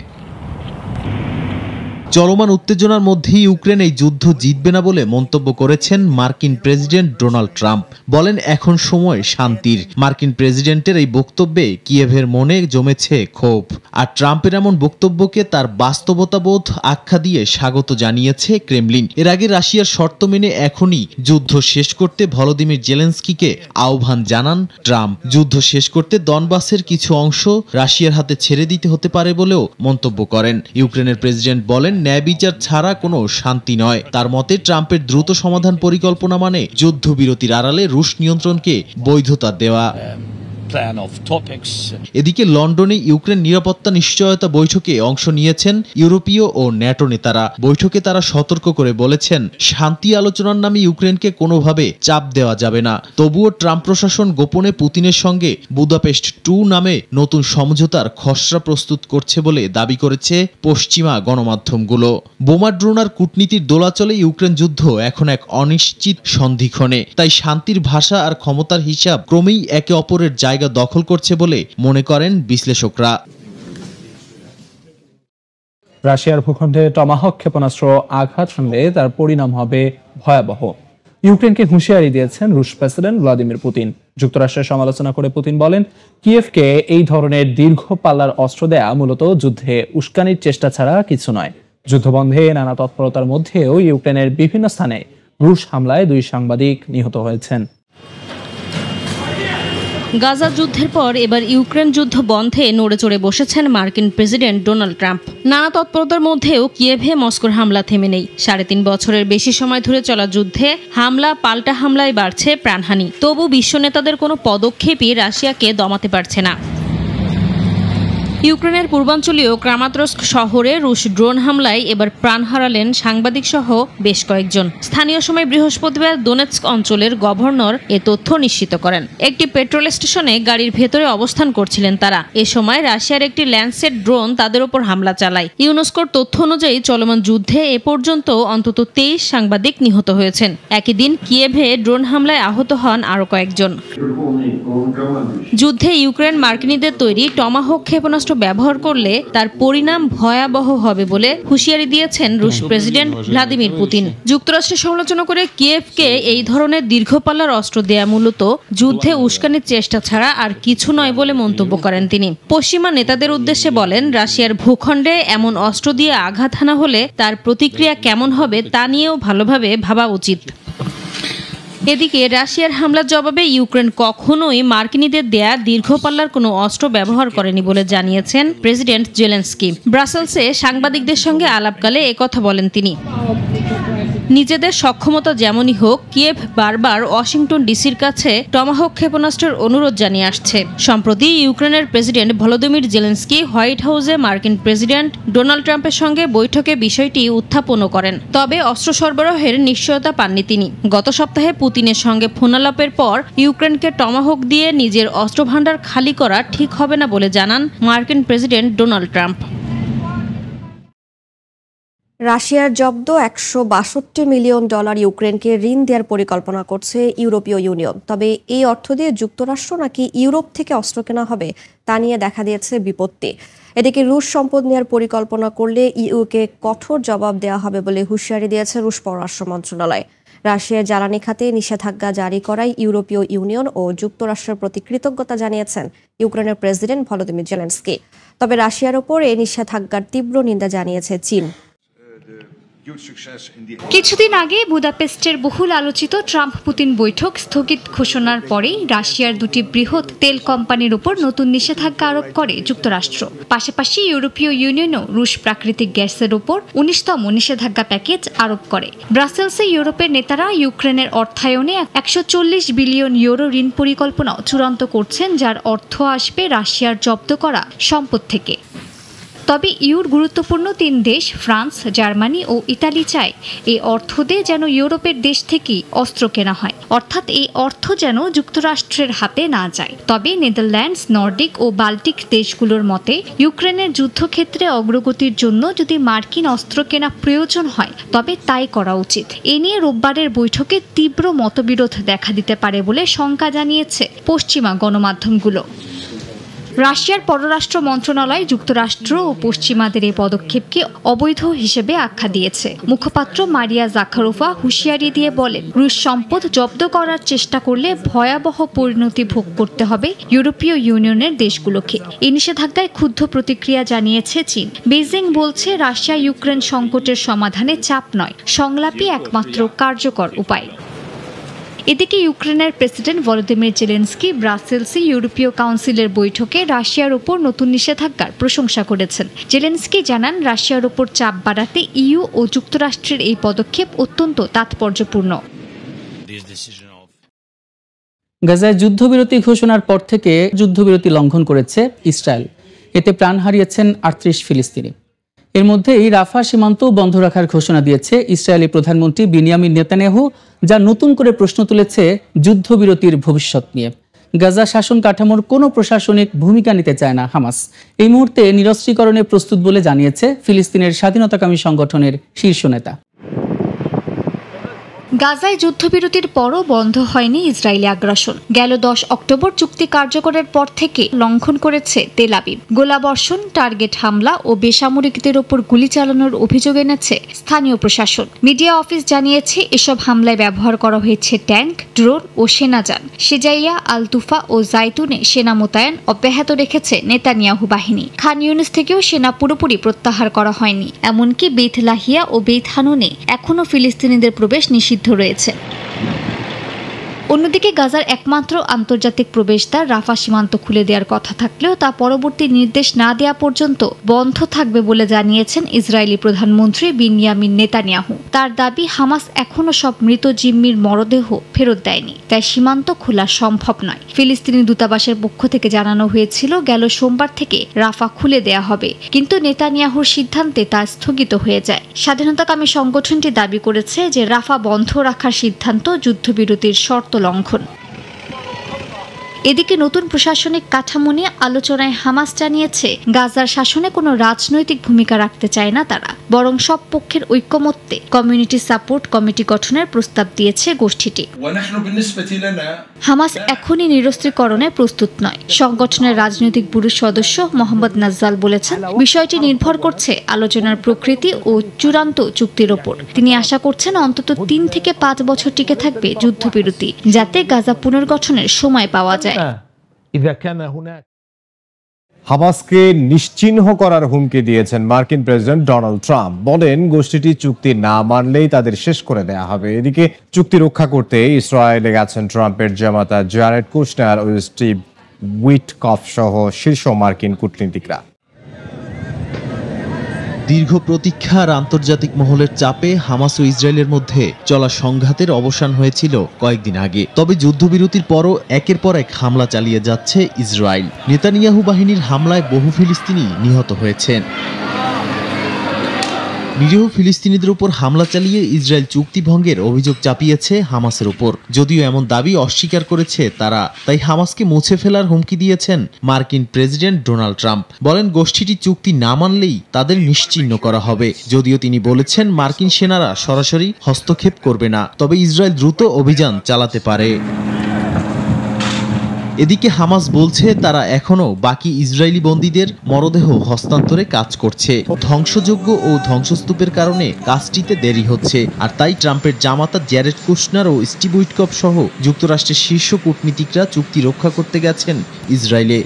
B: চলমান উত্তেজনার মধ্যে ইউক্রেন এই যুদ্ধ জিতবে না বলে মন্তব্য করেছেন মার্কিন প্রেসিডেন্ট ডোনাল্ড ট্রাম্প। বলেন এখন সময় শান্তির। মার্কিন প্রেসিডেন্টের এই বক্তব্যে কিয়েভের মনে জমেছে ক্ষোভ, আর ট্রাম্পের এমন বক্তব্যকে তার বাস্তবতাবোধ আখ্যা দিয়ে স্বাগত জানিয়েছে ক্রেমলিন। এর আগে রাশিয়ার শর্ত মেনে এখনই যুদ্ধ শেষ করতে ভলোদিমির জেলেনস্কিকে আহ্বান জানান ট্রাম্প। যুদ্ধ শেষ করতে দনবাসের কিছু অংশ রাশিয়ার হাতে ছেড়ে দিতে হতে পারে বলেও মন্তব্য করেন। ইউক্রেনের প্রেসিডেন্ট বলেন ন্যায় বিচার ছাড়া কোনো শান্তি নয়। তার মতে ট্রাম্পের দ্রুত সমাধান পরিকল্পনা মানে যুদ্ধবিরতির আড়ালে রুশ নিয়ন্ত্রণকে বৈধতা দেওয়া। এদিকে লন্ডনে ইউক্রেন নিরাপত্তা নিশ্চয়তা বৈঠকে অংশ নিয়েছেন ইউরোপীয় ও ন্যাটো নেতারা। বৈঠকে তারা সতর্ক করে বলেছেন, শান্তি আলোচনার নামে ইউক্রেনকে কোনোভাবে চাপ দেওয়া যাবে না। তবুও ট্রাম্প প্রশাসন গোপনে পুতিনের সঙ্গে বুদাপেস্ট 2 নামে নতুন সমঝোতার খসড়া প্রস্তুত করছে বলে দাবি করেছে পশ্চিমা গণমাধ্যমগুলো। বোমা ড্রোন আর কূটনীতির দোলাচলে ইউক্রেন যুদ্ধ এখন এক অনিশ্চিত সন্ধিক্ষণে। তাই শান্তির ভাষা আর ক্ষমতার হিসাব ক্রমেই একে অপরের জায়গা দখল করছে বলে মনে করেন বিশ্লেষকরা।
I: রাশিয়ার ভূখণ্ডে টমাহক ক্ষেপণাস্ত্র আঘাত হানলে তার পরিণাম হবে ভয়াবহ। ইউক্রেনকে হুঁশিয়ারি দিয়েছেন রুশ প্রেসিডেন্ট ভ্লাদিমির পুতিন। যুক্তরাষ্ট্রের সমালোচনা করে পুতিন বলেন, কিয়েভকে এই ধরনের দীর্ঘ পাল্লার অস্ত্র দেয়া মূলত যুদ্ধে উস্কানির চেষ্টা ছাড়া কিছু নয়। যুদ্ধবন্ধে নানা তৎপরতার মধ্যেও ইউক্রেনের বিভিন্ন স্থানে রুশ হামলায় 2 সাংবাদিক নিহত হয়েছেন।
J: গাজা যুদ্ধের পর এবার ইউক্রেন যুদ্ধ বন্ধে নড়েচড়ে বসেছেন মার্কিন প্রেসিডেন্ট ডোনাল্ড ট্রাম্প। নানা তৎপরতার মধ্যেও কিয়েভে মস্কোর হামলা থেমে নেই। 3.5 বছরের বেশি সময় ধরে চলা যুদ্ধে হামলা পাল্টা হামলায় বাড়ছে প্রাণহানি। তবু বিশ্ব নেতাদের কোনো পদক্ষেপই রাশিয়াকে দমাতে পারছে না। ইউক্রেনের পূর্বাঞ্চলীয় ক্রামাতরস্ক শহরে রুশ ড্রোন হামলায় এবার প্রাণ হারালেন সাংবাদিক সহ বেশ কয়েকজন। স্থানীয় সময় বৃহস্পতিবার দোনেৎস্ক অঞ্চলের গভর্নর এ তথ্য নিশ্চিত করেন। একটি পেট্রোল স্টেশনে গাড়ির ভেতরে অবস্থান করছিলেন তারা। এ সময় রাশিয়ার একটি ল্যান্ডসেট ড্রোন তাদের উপর হামলা চালায়। ইউনেস্কোর তথ্য অনুযায়ী চলমান যুদ্ধে এ পর্যন্ত অন্তত 23 সাংবাদিক নিহত হয়েছেন। একই দিন কিয়েভে ড্রোন হামলায় আহত হন আরও কয়েকজন। যুদ্ধে ইউক্রেন মার্কিনীদের তৈরি টমাহক ক্ষেপণাস্ত্র ব্যবহার করলে তার পরিণাম ভয়াবহ হবে বলে হুঁশিয়ারি দিয়েছেন রুশ প্রেসিডেন্ট ভ্লাদিমির পুতিন। যুক্তরাষ্ট্রের সমালোচনা করে কিয়েভকে এই ধরনের দীর্ঘপাল্লার অস্ত্র দেয়া মূলত যুদ্ধে উস্কানির চেষ্টা ছাড়া আর কিছু নয় বলে মন্তব্য করেন তিনি। পশ্চিমা নেতাদের উদ্দেশ্যে বলেন, রাশিয়ার ভূখণ্ডে এমন অস্ত্র দিয়ে আঘাত হানা হলে তার প্রতিক্রিয়া কেমন হবে তা নিয়েও ভালোভাবে ভাবা উচিত। এদিকে রাশিয়ার হামলার জবাবে ইউক্রেন কখনোই মার্কিনীদের দেয়া দীর্ঘপাল্লার কোনো অস্ত্র ব্যবহার করেনি বলে জানিয়েছেন প্রেসিডেন্ট জেলেনস্কি। ব্রাসেলসে সাংবাদিকদের সঙ্গে আলাপকালে একথা বলেন তিনি। নিজেদের সক্ষমতা যেমনই হোক, কিয়েভ বারবার ওয়াশিংটন ডিসির কাছে টমাহক ক্ষেপণাস্ত্রের অনুরোধ জানিয়ে আসছে। সম্প্রতি ইউক্রেনের প্রেসিডেন্ট ভলোদিমির জেলেনস্কি হোয়াইট হাউসে মার্কিন প্রেসিডেন্ট ডোনাল্ড ট্রাম্পের সঙ্গে বৈঠকে বিষয়টি উত্থাপনও করেন। তবে অস্ত্র সরবরাহের নিশ্চয়তা পাননি তিনি। গত সপ্তাহে পুতিনের সঙ্গে ফোনালাপের পর ইউক্রেনকে টমাহক দিয়ে নিজের অস্ত্রভান্ডার খালি করা ঠিক হবে না বলে জানান মার্কিন প্রেসিডেন্ট ডোনাল্ড ট্রাম্প।
K: রাশিয়ার জব্দ $162 মিলিয়ন ইউক্রেনকে ঋণ দেওয়ার পরিকল্পনা করছে ইউরোপীয় ইউনিয়ন। তবে এই অর্থ দিয়ে যুক্তরাষ্ট্র নাকি ইউরোপ থেকে অস্ত্র কেনা হবে তা নিয়ে দেখা দিয়েছে বিপত্তি। এদিকে রুশ সম্পদ নেওয়ার পরিকল্পনা করলে ইউকে কঠোর জবাব দেওয়া হবে বলে হুঁশিয়ারি দিয়েছে রুশ পররাষ্ট্র মন্ত্রণালয়। রাশিয়ার জ্বালানি খাতে নিষেধাজ্ঞা জারি করায় ইউরোপীয় ইউনিয়ন ও যুক্তরাষ্ট্রের প্রতি কৃতজ্ঞতা জানিয়েছেন ইউক্রেনের প্রেসিডেন্ট ভলোদিমির জেলেনস্কি। তবে রাশিয়ার ওপর এই নিষেধাজ্ঞার তীব্র নিন্দা জানিয়েছে চীন।
F: কিছুদিন আগে বুদাপেস্টের বহুল আলোচিত ট্রাম্প পুতিন বৈঠক স্থগিত ঘোষণার পরেই রাশিয়ার দুটি বৃহৎ তেল কোম্পানির উপর নতুন নিষেধাজ্ঞা আরোপ করে যুক্তরাষ্ট্র। পাশাপাশি ইউরোপীয় ইউনিয়নও রুশ প্রাকৃতিক গ্যাসের উপর 19তম নিষেধাজ্ঞা প্যাকেজ আরোপ করে। ব্রাসেলসে ইউরোপের নেতারা ইউক্রেনের অর্থায়নে 140 বিলিয়ন ইউরো ঋণ পরিকল্পনাও চূড়ান্ত করছেন, যার অর্থ আসবে রাশিয়ার জব্দ করা সম্পদ থেকে। তবে ইউর গুরুত্বপূর্ণ 3 দেশ ফ্রান্স, জার্মানি ও ইতালি চায় এই অর্থ দিয়ে যেন ইউরোপের দেশ থেকেই অস্ত্র কেনা হয়, অর্থাৎ এই অর্থ যেন যুক্তরাষ্ট্রের হাতে না যায়। তবে নেদারল্যান্ডস, নর্ডিক ও বাল্টিক দেশগুলোর মতে ইউক্রেনের যুদ্ধক্ষেত্রে অগ্রগতির জন্য যদি মার্কিন অস্ত্র কেনা প্রয়োজন হয় তবে তাই করা উচিত। এ নিয়ে রোববারের বৈঠকে তীব্র মতবিরোধ দেখা দিতে পারে বলে শঙ্কা জানিয়েছে পশ্চিমা গণমাধ্যমগুলো। রাশিয়ার পররাষ্ট্র মন্ত্রণালয় যুক্তরাষ্ট্র ও পশ্চিমাদের এই পদক্ষেপকে অবৈধ হিসেবে আখ্যা দিয়েছে। মুখপাত্র মারিয়া জাখারোভা হুঁশিয়ারি দিয়ে বলেন, রুশ সম্পদ জব্দ করার চেষ্টা করলে ভয়াবহ পরিণতি ভোগ করতে হবে ইউরোপীয় ইউনিয়নের দেশগুলোকে। এই নিষেধাজ্ঞায় ক্ষুব্ধ প্রতিক্রিয়া জানিয়েছে চীন। বেইজিং বলছে, রাশিয়া ইউক্রেন সংকটের সমাধানে চাপ নয়, সংলাপই একমাত্র কার্যকর উপায়। এদিকে ইউক্রেনের প্রেসিডেন্ট ভলোদিমির জেলেনস্কি ব্রাসেলসে ইউরোপীয় কাউন্সিলের বৈঠকে রাশিয়ার উপর নতুন নিষেধাজ্ঞার প্রশংসা করেছেন। জেলেনস্কি জানান, রাশিয়ার উপর চাপ বাড়াতে ইইউ ও যুক্তরাষ্ট্রের এই পদক্ষেপ অত্যন্ত তাৎপর্যপূর্ণ।
G: গাজায় যুদ্ধবিরতি ঘোষণার পর থেকে যুদ্ধবিরতি লঙ্ঘন করেছে ইসরায়েল। এতে প্রাণ হারিয়েছেন 38 ফিলিস্তিনি। এর মধ্যেই রাফা সীমান্ত বন্ধ রাখার ঘোষণা দিয়েছে ইসরায়েলি প্রধানমন্ত্রী বিনিয়ামিন নেতানিয়াহু, যা নতুন করে প্রশ্ন তুলেছে যুদ্ধবিরতির ভবিষ্যৎ নিয়ে। গাজা শাসন কাঠামোর কোনো প্রশাসনিক ভূমিকা নিতে চায় না হামাস। এই মুহূর্তে নিরস্ত্রীকরণে প্রস্তুত বলে জানিয়েছে ফিলিস্তিনের স্বাধীনতাকামী সংগঠনের শীর্ষ নেতা।
F: গাজায় যুদ্ধবিরতির পরও বন্ধ হয়নি ইসরায়েলি আগ্রাসন। গেল 10 অক্টোবর চুক্তি কার্যকরের পর থেকে লঙ্ঘন করেছে তেল আবিব। গোলাবর্ষণ, টার্গেট হামলা ও বেসামরিকদের ওপর গুলি চালানোর অভিযোগ এনেছে স্থানীয় প্রশাসন। মিডিয়া অফিস জানিয়েছে, এসব হামলায় ব্যবহার করা হয়েছে ট্যাঙ্ক, ড্রোন ও সেনাযান। সেজাইয়া, আলতুফা ও জাইতুনে সেনা মোতায়েন অব্যাহত রেখেছে নেতানিয়াহু বাহিনী। খান ইউনিস থেকেও সেনা পুরোপুরি প্রত্যাহার করা হয়নি। এমনকি বেইত লাহিয়া ও বেইত হানুনে এখনও ফিলিস্তিনিদের প্রবেশ নিষিদ্ধ রয়েছে। অন্যদিকে গাজার একমাত্র আন্তর্জাতিক প্রবেশদ্বার রাফা সীমান্ত খুলে দেওয়ার কথা থাকলেও তা পরবর্তী নির্দেশ না দেওয়া পর্যন্ত বন্ধ থাকবে বলে জানিয়েছেন ইসরায়েলি প্রধানমন্ত্রী বিনিয়ামিন নেতানিয়াহু। তার দাবি, হামাস এখনো সব মৃত জিম্মির মরদেহ ফেরত দেয়নি, তাই সীমান্ত খোলা সম্ভব নয়। ফিলিস্তিনি দূতাবাসের পক্ষ থেকে জানানো হয়েছিল গেল সোমবার থেকে রাফা খুলে দেয়া হবে, কিন্তু নেতানিয়াহুর সিদ্ধান্তে তা স্থগিত হয়ে যায়। স্বাধীনতাকামী সংগঠনটি দাবি করেছে যে রাফা বন্ধ রাখার সিদ্ধান্ত যুদ্ধবিরতির শর্ত লঙ্ঘন। এদিকে নতুন প্রশাসনিক কাঠামো নিয়ে আলোচনায় হামাস জানিয়েছে, গাজার শাসনে কোনো রাজনৈতিক ভূমিকা রাখতে চায় না তারা, বরং সব পক্ষের ঐক্যমত্যে কমিউনিটি সাপোর্ট কমিটি গঠনের প্রস্তাব দিয়েছে গোষ্ঠীটি। হামাস এখনই নিরস্ত্রীকরণে প্রস্তুত নয়। সংগঠনের রাজনৈতিক ব্যুরোর সদস্য মোহাম্মদ নাজ্জাল বলেছেন, বিষয়টি নির্ভর করছে আলোচনার প্রকৃতি ও চূড়ান্ত চুক্তির ওপর। তিনি আশা করছেন অন্তত 3 থেকে 5 বছর টিকে থাকবে যুদ্ধবিরতি, যাতে গাজা পুনর্গঠনের সময় পাওয়া যায়।
H: হামাসকে নিশ্চিহ্ন করার হুমকি দিয়েছেন মার্কিন প্রেসিডেন্ট ডোনাল্ড ট্রাম্প। বলেন, গোষ্ঠীটি চুক্তি না মানলেই তাদের শেষ করে দেয়া হবে। এদিকে চুক্তি রক্ষা করতে ইসরায়েলে গেছেন ট্রাম্পের জামাতা জারেড কুশনার ও স্টিভ উইটকফ সহ শীর্ষ মার্কিন কূটনীতিকরা।
B: দীর্ঘ প্রতীক্ষার আন্তর্জাতিক মহলের চাপে হামাস ও ইসরায়েলের মধ্যে চলা সংঘাতের অবসান হয়েছিল কয়েকদিন আগে। তবে যুদ্ধবিরতির পরও একের পর এক হামলা চালিয়ে যাচ্ছে ইসরায়েল। নেতানিয়াহু বাহিনীর হামলায় বহু ফিলিস্তিনি নিহত হয়েছেন। নিরীহ ফিলিস্তিনিদের উপর হামলা চালিয়ে ইসরায়েল চুক্তি ভঙ্গের অভিযোগ চাপিয়েছে হামাসের উপর। যদিও এমন দাবি অস্বীকার করেছে তারা, তাই হামাসকে মুছে ফেলার হুমকি দিয়েছেন মার্কিন প্রেসিডেন্ট ডোনাল্ড ট্রাম্প। বলেন, গোষ্ঠীটি চুক্তি না মানলেই তাদের নিশ্চিহ্ন করা হবে। যদিও তিনি বলেছেন মার্কিন সেনারা সরাসরি হস্তক্ষেপ করবে না, তবে ইসরায়েল দ্রুত অভিযান চালাতে পারে। এদিকে হামাস বলছে তারা এখনো বাকি ইসরায়েলি বন্দীদের মরদেহ হস্তান্তরে কাজ করছে। ধ্বংসযজ্ঞ ও ধ্বংসস্তূপের কারণে কাজটিতে দেরি হচ্ছে, আর তাই ট্রাম্পের জামাতা জ্যারেড কুশনার ও স্টিভ উইটকফ সহ যুক্তরাষ্ট্রের শীর্ষ কূটনীতিকরা চুক্তি রক্ষা করতে গেছেন ইসরায়েলে।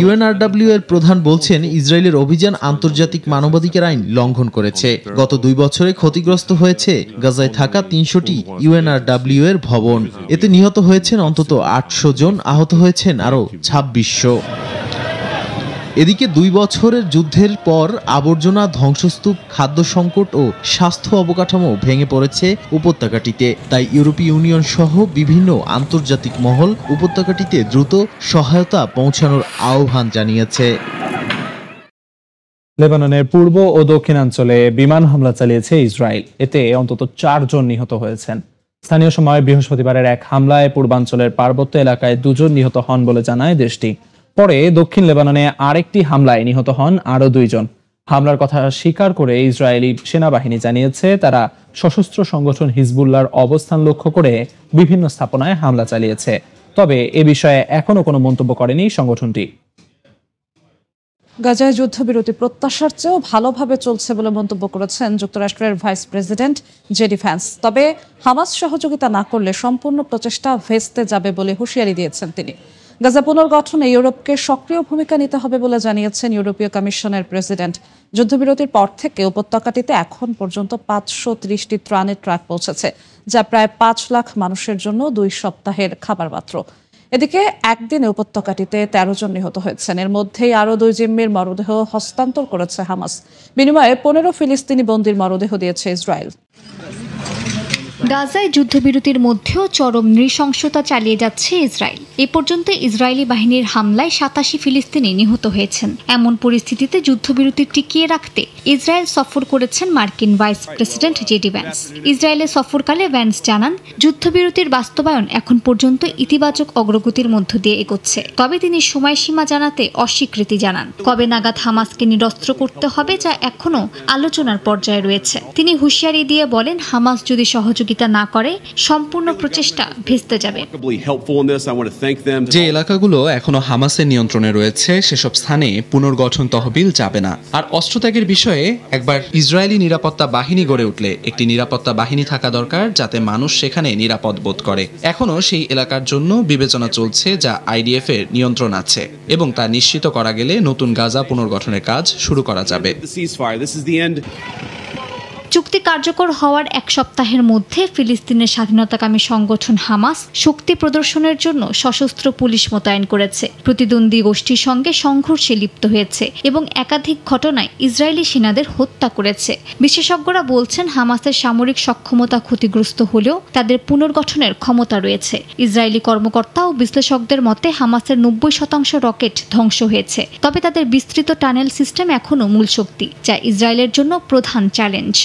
B: ইউএনআরডব্লিউ এর প্রধান বলছেন ইসরায়েলের অভিযান আন্তর্জাতিক মানবাধিকার আইন লঙ্ঘন করেছে। গত 2 বছরে ক্ষতিগ্রস্ত হয়েছে গাজায় থাকা 300টি ইউএনআরডব্লিউ এর ভবন। এতে নিহত হয়েছেন অন্তত 800 জন, আহত হয়েছেন আরও 2600। এদিকে 2 বছরের যুদ্ধের পর আবর্জনা, ধ্বংসস্তূপ, খাদ্য সংকট ও স্বাস্থ্য অবকাঠামো ভেঙে পড়েছে উপত্যকাটিতে। তাই ইউরোপীয় ইউনিয়ন সহ বিভিন্ন আন্তর্জাতিক মহল উপত্যকাটিতে দ্রুত সহায়তা পৌঁছানোর আহ্বান জানিয়েছে।
I: লেবাননের পূর্ব ও দক্ষিণাঞ্চলে বিমান হামলা চালিয়েছে ইসরায়েল। এতে অন্তত 4 জন নিহত হয়েছেন। স্থানীয় সময় বৃহস্পতিবারের এক হামলায় পূর্বাঞ্চলের পার্বত্য এলাকায় 2 জন নিহত হন বলে জানায় দেশটি। পরে দক্ষিণ লেবাননে আরেকটি হামলায় নিহত হন আরও 2 জন। হামলার কথা স্বীকার করে ইসরায়েলি সেনাবাহিনী জানিয়েছে তারা সশস্ত্র সংগঠন হিজবুল্লাহর অবস্থান লক্ষ্য করে বিভিন্ন স্থাপনায় হামলা চালিয়েছে। তবে এ বিষয়ে এখনো কোনো মন্তব্য করেনি সংগঠনটি।
E: গাজায় যুদ্ধবিরতি প্রত্যাশার চেয়েও ভালোভাবে চলছে বলে মন্তব্য করেছেন যুক্তরাষ্ট্রের ভাইস প্রেসিডেন্ট জেডি ভ্যান্স। তবে হামাস সহযোগিতা না করলে সম্পূর্ণ প্রচেষ্টা ভেস্তে যাবে বলে হুঁশিয়ারি দিয়েছেন তিনি। গাজা পুনর্গঠনে ইউরোপকে সক্রিয় ভূমিকা নিতে হবে বলে জানিয়েছেন ইউরোপীয় কমিশনের প্রেসিডেন্ট। যুদ্ধবিরতির পর থেকে উপত্যকাটিতে এখন পর্যন্ত 530টি ত্রাণের ট্রাক পৌঁছেছে, যা প্রায় 5 লাখ মানুষের জন্য 2 সপ্তাহের খাবার পাত্র। এদিকে একদিনে উপত্যকাটিতে 13 জন নিহত হয়েছেন। এর মধ্যেই আরও 2 জিম্মির মরদেহ হস্তান্তর করেছে হামাস। বিনিময়ে 15 ফিলিস্তিনি বন্দীর মরদেহ দিয়েছে ইসরায়েল।
F: গাজায় যুদ্ধবিরতির মধ্যেও চরম নৃশংসতা চালিয়ে যাচ্ছে ইসরায়েল। এ পর্যন্ত ইসরায়েলি বাহিনীর হামলায় 87 ফিলিস্তিনি নিহত হয়েছেন। এমন পরিস্থিতিতে যুদ্ধবিরতি টিকিয়ে রাখতে ইসরায়েল সফর করেছেন মার্কিন ভাইস প্রেসিডেন্ট জেডি ভ্যান্স। ইসরায়েলে সফরকালে ভ্যান্স জানান যুদ্ধবিরতির বাস্তবায়ন এখন পর্যন্ত ইতিবাচক অগ্রগতির মধ্য দিয়ে এগোচ্ছে। তবে তিনি সময়সীমা জানাতে অস্বীকৃতি জানান। কবে নাগাদ হামাসকে নিরস্ত্র করতে হবে যা এখনও আলোচনার পর্যায়ে রয়েছে। তিনি হুঁশিয়ারি দিয়ে বলেন হামাস যদি সহযোগিতা না করে সম্পূর্ণ প্রচেষ্টা ভেস্তে যাবে।
L: যে এলাকাগুলো এখনো হামাসের নিয়ন্ত্রণে রয়েছে সেসব স্থানে পুনর্গঠন তহবিল যাবে না। আর অস্ত্রত্যাগের বিষয়ে একবার ইসরায়েলি নিরাপত্তা বাহিনী গড়ে উঠলে একটি নিরাপত্তা বাহিনী থাকা দরকার যাতে মানুষ সেখানে নিরাপদ বোধ করে। এখনো সেই এলাকার জন্য বিবেচনা চলছে যা IDF এর নিয়ন্ত্রণ আছে, এবং তা নিশ্চিত করা গেলে নতুন গাজা পুনর্গঠনের কাজ শুরু করা যাবে।
F: চুক্তি কার্যকর হওয়ার 1 সপ্তাহের মধ্যে ফিলিস্তিনের স্বাধীনতাকামী সংগঠন হামাস শক্তি প্রদর্শনের জন্য সশস্ত্র পুলিশ মোতায়েন করেছে, প্রতিদ্বন্দ্বী গোষ্ঠীর সঙ্গে সংঘর্ষে লিপ্ত হয়েছে এবং একাধিক ঘটনায় ইসরায়েলি সেনাদের হত্যা করেছে। বিশেষজ্ঞরা বলছেন হামাসের সামরিক সক্ষমতা ক্ষতিগ্রস্ত হলেও তাদের পুনর্গঠনের ক্ষমতা রয়েছে। ইসরায়েলি কর্মকর্তা ও বিশ্লেষকদের মতে হামাসের 90% রকেট ধ্বংস হয়েছে, তবে তাদের বিস্তৃত টানেল সিস্টেম এখনও মূল শক্তি, যা ইসরায়েলের জন্য প্রধান চ্যালেঞ্জ।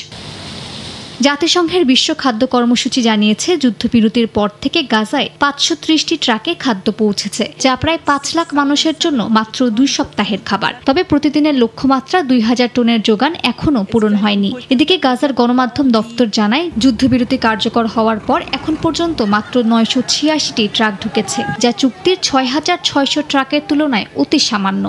F: জাতিসংঘের বিশ্ব খাদ্য কর্মসূচি জানিয়েছে যুদ্ধবিরতির পর থেকে গাজায় 530টি ট্রাকে খাদ্য পৌঁছেছে, যা প্রায় 5 লাখ মানুষের জন্য মাত্র 2 সপ্তাহের খাবার। তবে প্রতিদিনের লক্ষ্যমাত্রা 2000 টনের যোগান এখনও পূরণ হয়নি। এদিকে গাজার গণমাধ্যম দফতর জানায় যুদ্ধবিরতি কার্যকর হওয়ার পর এখন পর্যন্ত মাত্র 986টি ট্রাক ঢুকেছে, যা চুক্তির 6600 ট্রাকের তুলনায় অতি সামান্য।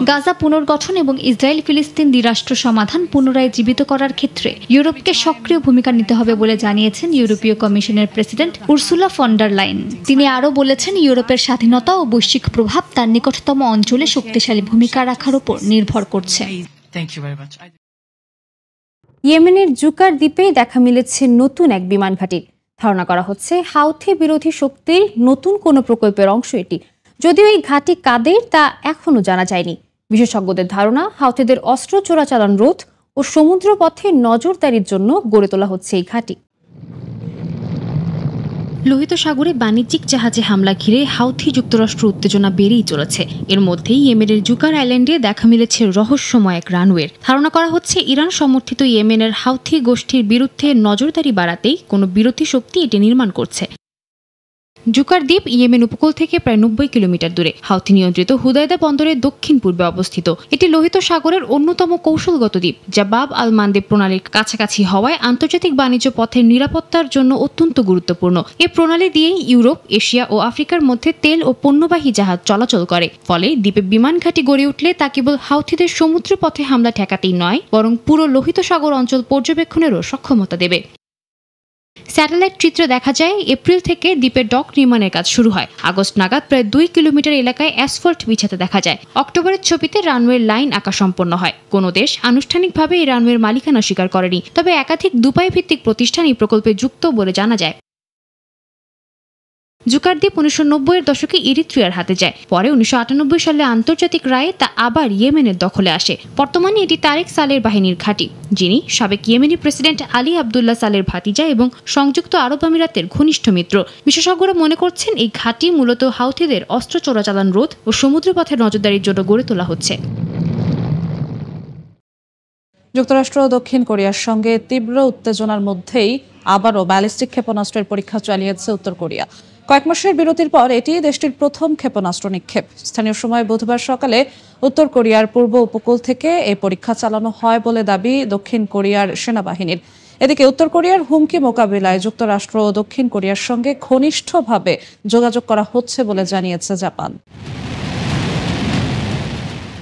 F: গাজা পুনর্গঠন এবং ইসরায়েল ফিলিস্তিন দ্বিরাষ্ট্র সমাধান পুনরায় জীবিত করার ক্ষেত্রে ইউরোপকে সক্রিয় ভূমিকা নিতে হবে বলে জানিয়েছেন ইউরোপীয় কমিশনের president Ursula von der Leyen. তিনি আরও বলেছেন ইউরোপের স্বাধীনতা ও বৈশ্বিক প্রভাব তার নিকটতম অঞ্চলে শক্তিশালী ভূমিকা রাখার উপর নির্ভর করছে।
A: ইয়েমেনের জুকার দ্বীপেই দেখা মিলেছে নতুন এক বিমান ঘাঁটির। ধারণা করা হচ্ছে হাউথি বিরোধী শক্তির নতুন কোনো প্রকল্পের অংশ এটি। যদিও এই ঘাঁটি কাদের তা এখনো জানা যায়নি। বিশেষজ্ঞদের ধারণা হাউথিদের অস্ত্র চোরাচালান রোধ ও সমুদ্র পথে নজরদারির জন্য গড়ে তোলা হচ্ছে এই ঘাঁটি। লোহিত সাগরে বাণিজ্যিক জাহাজে হামলা ঘিরে হাউথি যুক্তরাষ্ট্র উত্তেজনা বেড়েই চলেছে। এর মধ্যেই ইয়েমেনের জুকার আইল্যান্ডে দেখা মিলেছে রহস্যময় এক রানওয়ের। ধারণা করা হচ্ছে ইরান সমর্থিত ইয়েমেনের হাউথি গোষ্ঠীর বিরুদ্ধে নজরদারি বাড়াতেই কোনো বিরোধী শক্তি এটি নির্মাণ করছে। জুকার দ্বীপ ইয়েমেন উপকূল থেকে প্রায় 90 কিলোমিটার দূরে হাউথি নিয়ন্ত্রিত হুদায়দা বন্দরের দক্ষিণ পূর্বে অবস্থিত। এটি লোহিত সাগরের অন্যতম কৌশলগত দ্বীপ, যা বাব আল মানদেব প্রণালীর কাছাকাছি হওয়ায় আন্তর্জাতিক বাণিজ্য পথের নিরাপত্তার জন্য অত্যন্ত গুরুত্বপূর্ণ। এই প্রণালী দিয়েই ইউরোপ, এশিয়া ও আফ্রিকার মধ্যে তেল ও পণ্যবাহী জাহাজ চলাচল করে। ফলে দ্বীপে বিমান ঘাঁটি গড়ে উঠলে তা কেবল হাউথিদের সমুদ্র পথে হামলা ঠেকাতেই নয়, বরং পুরো লোহিত সাগর অঞ্চল পর্যবেক্ষণেরও সক্ষমতা দেবে। স্যাটেলাইট চিত্রে দেখা যায় এপ্রিল থেকে দ্বীপের ডক নির্মাণের কাজ শুরু হয়। আগস্ট নাগাদ প্রায় 2 কিলোমিটার এলাকায় অ্যাসফল্ট বিছাতে দেখা যায়। অক্টোবরের ছবিতে রানওয়ের লাইন আঁকা সম্পন্ন হয়। কোনো দেশ আনুষ্ঠানিকভাবে এই রানওয়ের মালিকানা স্বীকার করেনি, তবে একাধিক দুবাই ভিত্তিক প্রতিষ্ঠান এই প্রকল্পে যুক্ত বলে জানা যায়। জুকার দ্বীপ 1990-এর দশকে ইরিত্রিয়ার হাতে যায়। পরে 1998 সালে আন্তর্জাতিক রায়ে তা আবার ইয়েমেনের দখলে আসে। বর্তমানে এটি তারেক সালের বাহিনীর ঘাঁটি, যিনি সাবেক ইয়েমেনি প্রেসিডেন্ট আলী আবদুল্লাহ সালের ভাতিজা এবং সংযুক্ত আরব আমিরাতের ঘনিষ্ঠ মিত্র। বিশেষজ্ঞরা মনে করছেন এই ঘাঁটি মূলত হাউথিদের অস্ত্র চোরাচালান রোধ ও সমুদ্রপথের নজরদারির জন্য গড়ে তোলা হচ্ছে।
E: যুক্তরাষ্ট্র ও দক্ষিণ কোরিয়ার সঙ্গে তীব্র উত্তেজনার মধ্যেই আবারও ব্যালিস্টিক ক্ষেপণাস্ত্রের পরীক্ষা চালিয়েছে উত্তর কোরিয়া। কয়েক মাসের বিরতির পর এটি দেশটির প্রথম ক্ষেপণাস্ত্র নিক্ষেপ। স্থানীয় সময় বুধবার সকালে উত্তর কোরিয়ার পূর্ব উপকূল থেকে এই পরীক্ষা চালানো হয় বলে দাবি দক্ষিণ কোরিয়ার সেনাবাহিনীর। এদিকে উত্তর কোরিয়ার হুমকি মোকাবিলায় যুক্তরাষ্ট্র ও দক্ষিণ কোরিয়ার সঙ্গে ঘনিষ্ঠভাবে যোগাযোগ করা হচ্ছে বলে জানিয়েছে জাপান।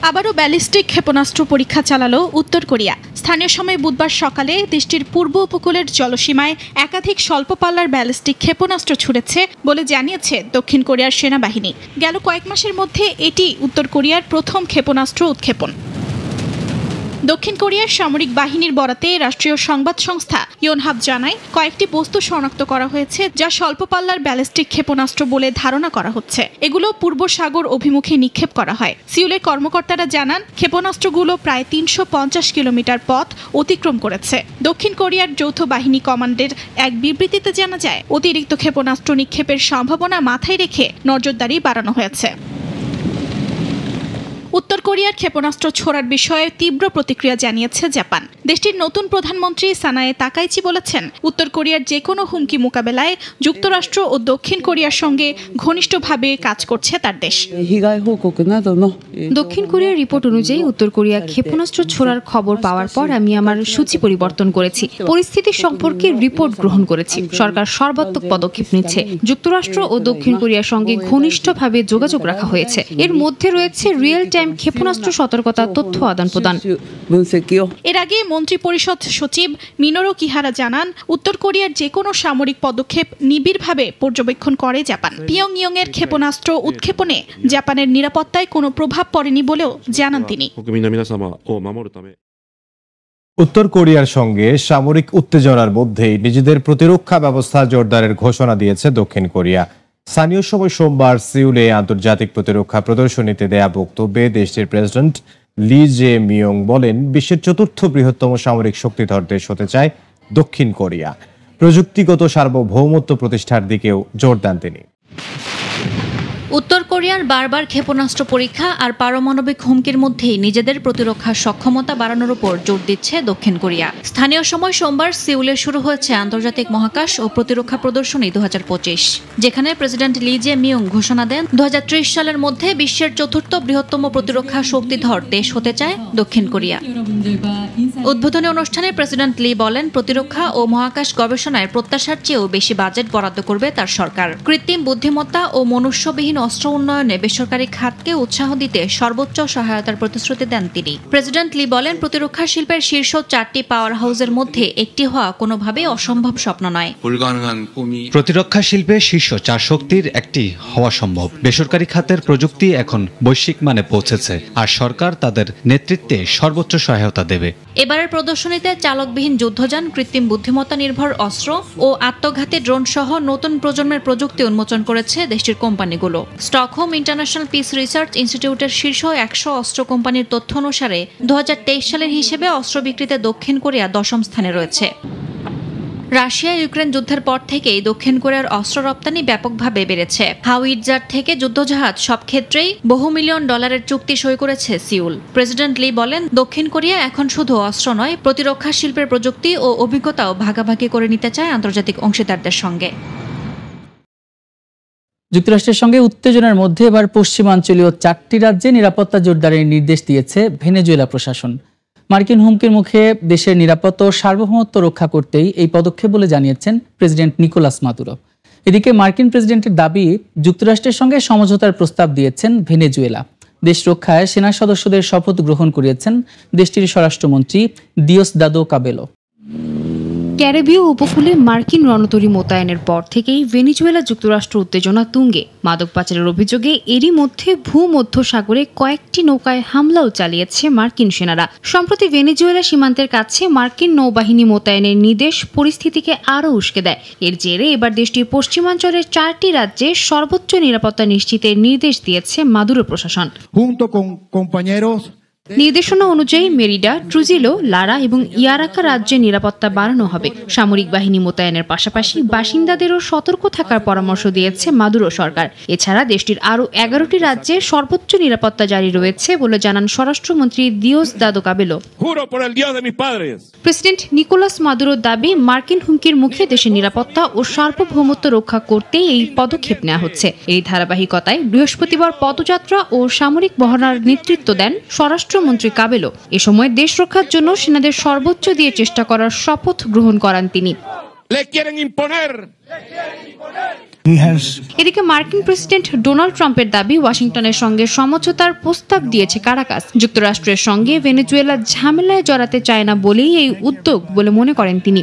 M: আবারও ব্যালিস্টিক ক্ষেপণাস্ত্র পরীক্ষা চালালো উত্তর কোরিয়া। স্থানীয় সময় বুধবার সকালে দেশটির পূর্ব উপকূলের জলসীমায় একাধিক স্বল্প পাল্লার ব্যালিস্টিক ক্ষেপণাস্ত্র ছুড়েছে বলে জানিয়েছে দক্ষিণ কোরিয়ার সেনাবাহিনী। গেল কয়েক মাসের মধ্যে এটি উত্তর কোরিয়ার প্রথম ক্ষেপণাস্ত্র উৎক্ষেপণ। দক্ষিণ কোরিয়ার সামরিক বাহিনীর বরাতে রাষ্ট্রীয় সংবাদ সংস্থা ইয়োনহাপ জানায়, কয়েকটি বস্তু শনাক্ত করা হয়েছে যা স্বল্প পাল্লার ব্যালিস্টিক ক্ষেপণাস্ত্র বলে ধারণা করা হচ্ছে। এগুলো পূর্ব সাগর অভিমুখে নিক্ষেপ করা হয়। সিউলের কর্মকর্তারা জানান, ক্ষেপণাস্ত্রগুলো প্রায় 350 কিলোমিটার পথ অতিক্রম করেছে। দক্ষিণ কোরিয়ার যৌথ বাহিনী কমান্ডের এক বিবৃতিতে জানা যায়, অতিরিক্ত ক্ষেপণাস্ত্র নিক্ষেপের সম্ভাবনা মাথায় রেখে নজরদারি বাড়ানো হয়েছে। উত্তর কোরিয়ার ক্ষেপণাস্ত্র ছোড়ার বিষয়ে তীব্র প্রতিক্রিয়া জানিয়েছে জাপান। দেশটির নতুন প্রধানমন্ত্রী সানায়ে তাকাইচি বলেছেন, উত্তর কোরিয়ার যে কোনো হুমকি মোকাবেলায় যুক্তরাষ্ট্র ও দক্ষিণ কোরিয়ার সঙ্গে ঘনিষ্ঠভাবে কাজ করছে তার দেশ।
A: দক্ষিণ কোরিয়ার রিপোর্ট অনুযায়ী উত্তর কোরিয়া ক্ষেপণাস্ত্র ছোড়ার খবর পাওয়ার পর আমি আমার সূচি পরিবর্তন করেছি, পরিস্থিতি সম্পর্কে রিপোর্ট গ্রহণ করেছি। সরকার সর্বাত্মক পদক্ষেপ নিচ্ছে। যুক্তরাষ্ট্র ও দক্ষিণ কোরিয়ার সঙ্গে ঘনিষ্ঠভাবে যোগাযোগ রাখা হয়েছে। এর মধ্যে রয়েছে রিয়েল টাইম ক্ষেপণাস্ত্র সতর্কতা তথ্য আদান প্রদান।
M: এর আগে মন্ত্রী পরিষদ সচিব মিনোরু কিহারা জানান, উত্তর কোরিয়ার যে কোনো সামরিক পদক্ষেপ নিবিড়ভাবে পর্যবেক্ষণ করে জাপান। পিয়ংইয়ং এর ক্ষেপণাস্ত্র উৎক্ষেপণে জাপানের নিরাপত্তায় কোনো প্রভাব পড়েনি বলেও জানান তিনি।
H: উত্তর কোরিয়ার সঙ্গে সামরিক উত্তেজনার মধ্যেই নিজেদের প্রতিরক্ষা ব্যবস্থা জোরদারের ঘোষণা দিয়েছে দক্ষিণ কোরিয়া। স্থানীয় সময় সোমবার সিউলে আন্তর্জাতিক প্রতিরক্ষা প্রদর্শনীতে দেয়া বক্তব্যে দেশটির প্রেসিডেন্ট লি জে মিয়ং বলেন, বিশ্বের চতুর্থ বৃহত্তম সামরিক শক্তিধর দেশ হতে চায় দক্ষিণ কোরিয়া। প্রযুক্তিগত সার্বভৌমত্ব প্রতিষ্ঠার দিকেও জোর দেন তিনি।
N: উত্তর কোরিয়ার বারবার ক্ষেপণাস্ত্র পরীক্ষা আর পারমাণবিক হুমকির মধ্যেই নিজেদের প্রতিরক্ষার সক্ষমতা বাড়ানোর উপর জোর দিচ্ছে দক্ষিণ কোরিয়া। স্থানীয় সময় সোমবার সিউলে শুরু হয়েছে আন্তর্জাতিক মহাকাশ ও প্রতিরক্ষা প্রদর্শনী 2025, যেখানে প্রেসিডেন্ট লি জে মিয়ং ঘোষণা দেন 2030 সালের মধ্যে বিশ্বের চতুর্থ বৃহত্তম প্রতিরক্ষা শক্তিধর দেশ হতে চায় দক্ষিণ কোরিয়া। উদ্বোধনী অনুষ্ঠানে প্রেসিডেন্ট লি বলেন, প্রতিরক্ষা ও মহাকাশ গবেষণায় প্রত্যাশার চেয়েও বেশি বাজেট বরাদ্দ করবে তার সরকার। কৃত্রিম বুদ্ধিমত্তা ও মনুষ্যবিহীন অস্ত্র উন্নয়নে বেসরকারি খাতকে উৎসাহ দিতে সর্বোচ্চ সহায়তার প্রতিশ্রুতি দেন তিনি। প্রেসিডেন্ট লি বলেন, প্রতিরক্ষা শিল্পের শীর্ষ 4টি পাওয়ার হাউসের মধ্যে একটি হওয়া কোনোভাবেই অসম্ভব স্বপ্ন নয়।
O: প্রতিরক্ষা শিল্পে শীর্ষ 4 শক্তির একটি হওয়া সম্ভব। বেসরকারি খাতের প্রযুক্তি এখন বৈশ্বিক মানে পৌঁছেছে, আর সরকার তাদের নেতৃত্বে সর্বোচ্চ সহায়তা দেবে।
N: এবারের প্রদর্শনীতে চালকবিহীন যুদ্ধযান, কৃত্রিম বুদ্ধিমত্তা নির্ভর অস্ত্র ও আত্মঘাতী ড্রোন সহ নতুন প্রজন্মের প্রযুক্তি উন্মোচন করেছে দেশটির কোম্পানিগুলো। স্টকহোম ইন্টারন্যাশনাল পিস রিসার্চ ইনস্টিটিউটের শীর্ষ 100 অস্ত্র কোম্পানির তথ্য অনুসারে 2023 সালের হিসেবে অস্ত্র বিক্রিতে দক্ষিণ কোরিয়া 10ম স্থানে রয়েছে। রাশিয়া ইউক্রেন যুদ্ধের পর থেকেই দক্ষিণ কোরিয়ার অস্ত্র রপ্তানি ব্যাপকভাবে বেড়েছে। হাউইটজার থেকে যুদ্ধজাহাজ সব ক্ষেত্রেই বহু মিলিয়ন ডলারের চুক্তি সই করেছে সিউল। প্রেসিডেন্ট লি বলেন, দক্ষিণ কোরিয়া এখন শুধু অস্ত্র নয়, প্রতিরক্ষা শিল্পের প্রযুক্তি ও অভিজ্ঞতাও ভাগাভাগি করে নিতে চায় আন্তর্জাতিক অংশীদারদের সঙ্গে।
G: যুক্তরাষ্ট্রের সঙ্গে উত্তেজনার মধ্যে এবার পশ্চিমাঞ্চলীয় 4টি রাজ্যে নিরাপত্তা জোরদারের নির্দেশ দিয়েছে ভেনেজুয়েলা প্রশাসন। মার্কিন হুমকির মুখে দেশের নিরাপত্তা ও সার্বভৌমত্ব রক্ষা করতেই এই পদক্ষেপ বলে জানিয়েছেন প্রেসিডেন্ট নিকোলাস মাদুরো। এদিকে মার্কিন প্রেসিডেন্টের দাবি, যুক্তরাষ্ট্রের সঙ্গে সমঝোতার প্রস্তাব দিয়েছেন ভেনেজুয়েলা। দেশ রক্ষায় সেনা সদস্যদের শপথ গ্রহণ করিয়েছেন দেশটির স্বরাষ্ট্রমন্ত্রী দিওসদাদো কাবেলো।
A: ক্যারিবীয় উপকূলে মার্কিন রণতরী মোতায়েনের পর থেকেই ভেনেজুয়েলা যুক্তরাষ্ট্র উত্তেজনা তুঙ্গে। মাদক পাচারের অভিযোগে এরই মধ্যে ভূমধ্য সাগরে কয়েকটি নৌকায় হামলাও চালিয়েছে মার্কিন সেনারা। সম্প্রতি ভেনেজুয়েলা সীমান্তের কাছে মার্কিন নৌবাহিনী মোতায়েনের নির্দেশ পরিস্থিতিকে আরও উস্কে দেয়। এর জেরে এবার দেশটির পশ্চিমাঞ্চলের 4টি রাজ্যে সর্বোচ্চ নিরাপত্তা নিশ্চিতের নির্দেশ দিয়েছে মাদুরো প্রশাসন। নির্দেশনা অনুযায়ী মেরিডা, ট্রুজিলো, লারা এবং ইয়ারাকা রাজ্যে নিরাপত্তা বাড়ানো হবে। সামরিক বাহিনী মোতায়েনের পাশাপাশি বাসিন্দাদেরও সতর্ক থাকার পরামর্শ দিয়েছে মাদুরো সরকার। এছাড়া দেশটির আরও 11টি রাজ্যে সর্বোচ্চ নিরাপত্তা জারি রয়েছে বলে জানান স্বরাষ্ট্রমন্ত্রী দিওসদাদো কাবেলো। প্রেসিডেন্ট নিকোলাস মাদুরোর দাবি, মার্কিন হুমকির মুখে দেশের নিরাপত্তা ও সার্বভৌমত্ব রক্ষা করতেই এই পদক্ষেপ নেওয়া হচ্ছে। এই ধারাবাহিকতায় বৃহস্পতিবার পদযাত্রা ও সামরিক মহড়ার নেতৃত্ব দেন স্বরাষ্ট্রমন্ত্রী কাবেলো। এ সময় দেশ রক্ষার জন্য সেনাদের সর্বোচ্চ দিয়ে চেষ্টা করার শপথ গ্রহণ করান তিনি। এদিকে মার্কিন প্রেসিডেন্ট ডোনাল্ড ট্রাম্পের দাবি, ওয়াশিংটনের সঙ্গে সমঝোতার প্রস্তাব দিয়েছে কারাকাস। যুক্তরাষ্ট্রের সঙ্গে ভেনেজুয়েলা ঝামেলায় জড়াতে চায় না বলেই এই উদ্যোগ বলে মনে করেন তিনি।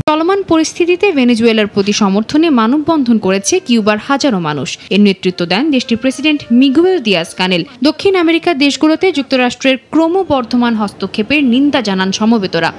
A: চলমান পরিস্থিতিতে ভেনেজুয়েলার প্রতি সমর্থনে মানববন্ধন করেছে কিউবার হাজারো মানুষ। এর নেতৃত্ব দেন দেশটির প্রেসিডেন্ট মিগুয়েল দিয়াজ কানেল। দক্ষিণ আমেরিকার দেশগুলোতে যুক্তরাষ্ট্রের ক্রমবর্ধমান হস্তক্ষেপের নিন্দা জানান সমবেতরা।